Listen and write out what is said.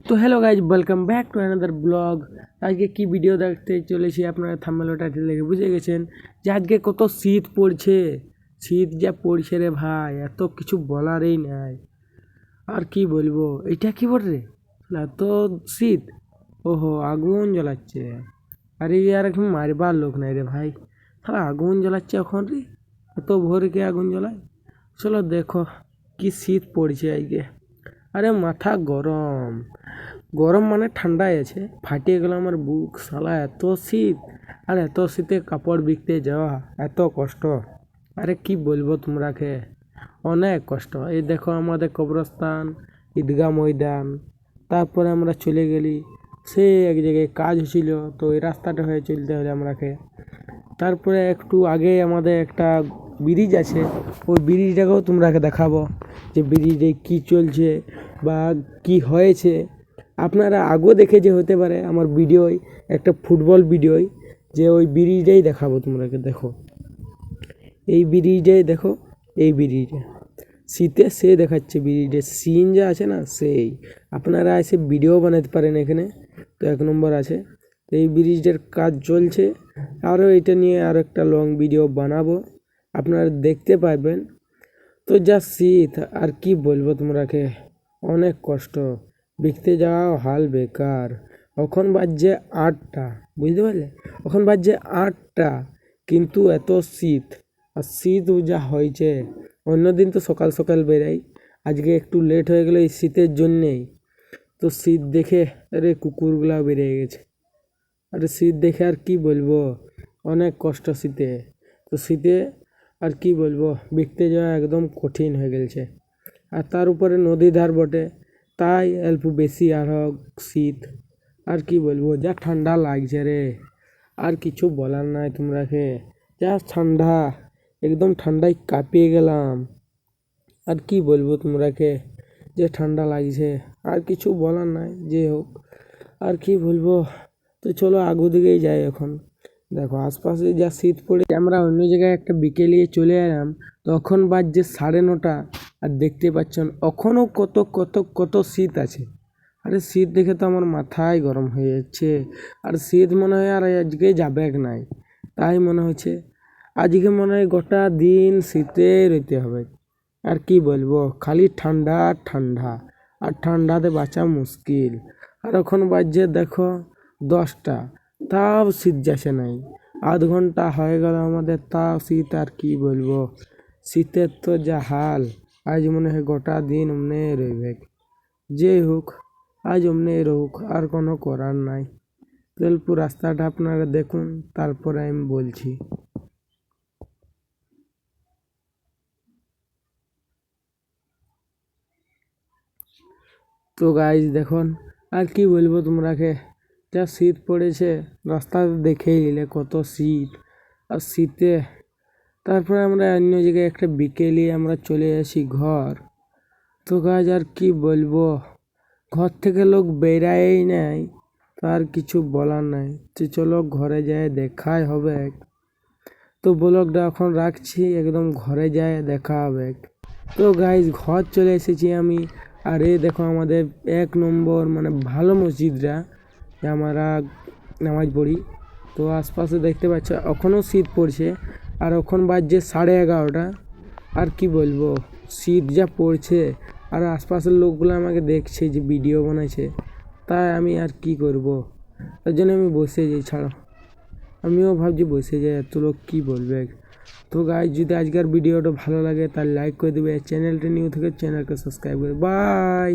তো hello guys, welcome back to another blog. আজকে কি ভিডিও দেখতে চলেছি আপনারা থাম্বনেল ও টাইটেল দেখে বুঝে গেছেন যে আজকে কত শীত পড়ছে। শীত যা পড়ছে রে ভাই, এত কিছু বলারই নাই। আর কি বলবো, এটা কি বল রে, এত শীত। ওহো, আগুন জ্বলাচ্ছে। আরে আর এখন মারবার লোক নাই রে ভাই, তাহলে আগুন জ্বলাচ্ছে এখন রে। এত ভোরে কে আগুন জ্বলায়? চলো দেখো কি শীত পড়ছে আজকে। আরে মাথা গরম, গরম মানে ঠান্ডায় আছে, ফাটিয়ে গেল আমার বুক। শালা এত শীত, আর এত শীতে কাপড় বিকতে যাওয়া এত কষ্ট। আরে কি বলবো তোমরাকে, অনেক কষ্ট। এই দেখো আমাদের কবরস্থান, ঈদগাহ ময়দান, তারপরে আমরা চলে গেলি সে এক জায়গায় কাজ হয়েছিল, তো এই রাস্তাটা হয়ে চলতে হলে আমরাকে। তারপরে একটু আগে আমাদের একটা ব্রিজ আছে, ওই ব্রিজটাকেও তোমরাকে দেখাবো যে ব্রিজে কি চলছে বা কি হয়েছে। আপনারা আগেও দেখে হতে পারে আমার ভিডিওয়, একটা ফুটবল ভিডিওয়, যে ওই ব্রিজটাই দেখাবো তোমরাকে। দেখো এই ব্রিজটাই, দেখো এই ব্রিজটা শীতে সে দেখাচ্ছে, ব্রিজের সিন যা আছে না সেই। আপনারা এসে ভিডিও বানাতে পারেন এখানে, তো 1 নম্বর আছে। তো এই ব্রিজটার কাজ চলছে, আরও এটা নিয়ে আর একটা লং ভিডিও বানাবো, আপনারা দেখতে পাবেন। তো যা শীত, আর কি বলবো তোমরাকে, অনেক কষ্ট। বিকতে যাওয়া হাল বেকার। এখন বাজছে 8টা, বুঝতে পারলে, এখন বাজছে 8টা, কিন্তু এত শীত। আর শীত যা হয়েছে, অন্যদিন তো সকাল সকাল বেরাই, আজকে একটু লেট হয়ে গেলো এই শীতের জন্যেই। তো শীত দেখে আরে কুকুরগুলা বেরিয়ে গেছে। আরে শীত দেখে আর কি বলবো, অনেক কষ্ট শীতে। তো শীতে আর কি বলবো, বিকতে যাওয়া একদম কঠিন হয়ে গেছে। আর তার উপরে নদী ধার বটে, তাই অল্প বেশি আরও শীত। আর কি বলবো, যা ঠান্ডা লাগছে রে, আর কিছু বলার নাই তোমরাকে। যা ঠান্ডা, একদম ঠান্ডায় কাঁপিয়ে গেলাম। আর কি বলবো তোমরাকে, যে ঠান্ডা লাগছে, আর কিছু বলার নাই। যে হোক, আর কি বলবো। তো চলো আগু দিকেই যাই এখন। দেখো আশপাশে যা শীত পড়ে, আমরা অন্য জায়গায় একটা বিকেলে চলে এলাম, তখন বাজছে 9:30। আর দেখতে পাচ্ছেন এখনও কত কত কত শীত আছে। আরে শীত দেখে তো আমার মাথায় গরম হয়ে যাচ্ছে। আর শীত মনে হয় আর আজকে যাবে নাই, তাই মনে হচ্ছে আজকে মনে হয় গোটা দিন শীতে রইতে হবে। আর কি বলবো, খালি ঠান্ডা ঠান্ডা, আর ঠান্ডাতে বাঁচা মুশকিল। আর এখন বাজছে দেখো 10টা, তাও শীত যাচ্ছে নাই। আধ ঘন্টা হয়ে গেল আমাদের, তাও শীত। আর কি বলবো, শীতের তো যা হাল, আজ মনে হয় গোটা দিন অমনে রইবে। যে হোক, আজ অমনে রহুক, আর কোনো করার নাই। তেলপুর রাস্তাটা আপনারা দেখুন, তারপরে আমি বলছি। তো গাইজ দেখুন, আর কি বলবো তোমরাকে, যা শীত পড়েছে, রাস্তা দেখেই নিলে কত শীত। আর শীতে তারপরে আমরা অন্য জায়গায় একটা বিকেলে আমরা চলে আসি ঘর। তো গাইজ আর কি বলবো, ঘর থেকে লোক বেরাই নাই, তার কিছু বলার নাই। তো চলো ঘরে যায় দেখাই হবে। তো ব্লগটা এখন রাখছি, একদম ঘরে যায় দেখা হবে। তো গাইজ ঘর চলে এসেছি আমি। আর এই দেখো আমাদের 1 নম্বর মানে ভালো মসজিদটা, আমরা নামাজ পড়ি। তো আশপাশে দেখতে পাচ্ছ এখনও শীত পড়ছে, আর এখন বাজছে 11:30। আর কি বলবো, শীত যা পড়ছে, আর আশপাশের লোকগুলো আমাকে দেখছে যে ভিডিও বানাইছে, তাই আমি আর কি করব, তার জন্য আমি বসে যাই। ছাড়ো, আমিও ভাবছি বসে যাই, এত লোক কী বলবে। তো গাইজ যদি আজকের ভিডিওটা ভালো লাগে তাহলে লাইক করে দেবে, চ্যানেলটা নিউ থেকে চ্যানেলকে সাবস্ক্রাইব করে। বাই।